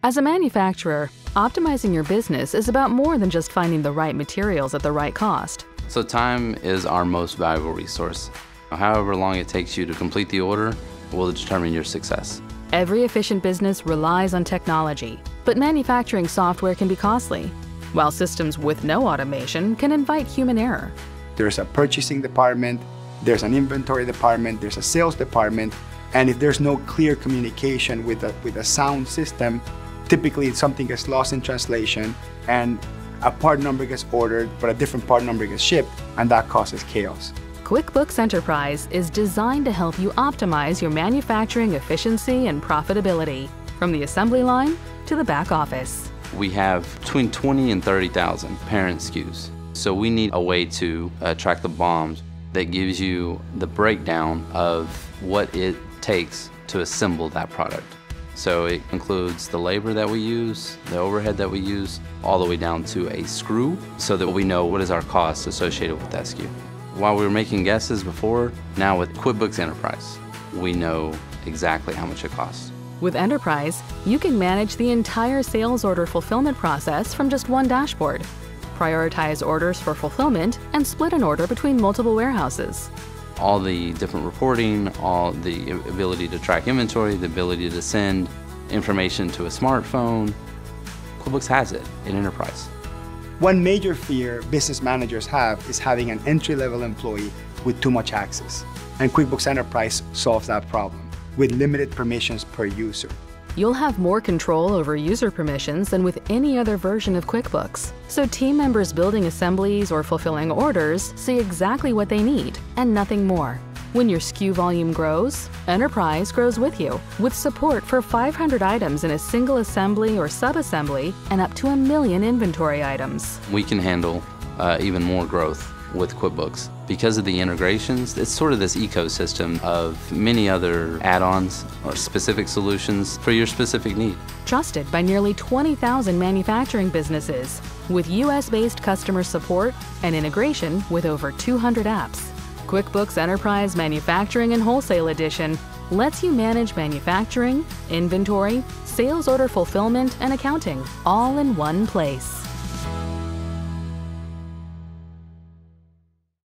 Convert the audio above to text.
As a manufacturer, optimizing your business is about more than just finding the right materials at the right cost. So time is our most valuable resource. However long it takes you to complete the order will determine your success. Every efficient business relies on technology, but manufacturing software can be costly, while systems with no automation can invite human error. There's a purchasing department, there's an inventory department, there's a sales department, and if there's no clear communication with a sound system, typically something gets lost in translation and a part number gets ordered, but a different part number gets shipped, and that causes chaos. QuickBooks Enterprise is designed to help you optimize your manufacturing efficiency and profitability, from the assembly line to the back office. We have between 20 and 30,000 parent SKUs. So we need a way to track the BOMs that gives you the breakdown of what it takes to assemble that product. So it includes the labor that we use, the overhead that we use, all the way down to a screw, so that we know what is our cost associated with that SKU. While we were making guesses before, now with QuickBooks Enterprise, we know exactly how much it costs. With Enterprise, you can manage the entire sales order fulfillment process from just one dashboard, prioritize orders for fulfillment, and split an order between multiple warehouses. All the different reporting, all the ability to track inventory, the ability to send information to a smartphone, QuickBooks has it in Enterprise. One major fear business managers have is having an entry-level employee with too much access. And QuickBooks Enterprise solves that problem with limited permissions per user. You'll have more control over user permissions than with any other version of QuickBooks, so team members building assemblies or fulfilling orders see exactly what they need and nothing more. When your SKU volume grows, Enterprise grows with you, with support for 500 items in a single assembly or sub-assembly and up to 1 million inventory items. We can handle even more growth with QuickBooks. Because of the integrations, it's sort of this ecosystem of many other add-ons or specific solutions for your specific need. Trusted by nearly 20,000 manufacturing businesses, with US-based customer support and integration with over 200 apps. QuickBooks Enterprise Manufacturing and Wholesale Edition lets you manage manufacturing, inventory, sales order fulfillment, and accounting all in one place.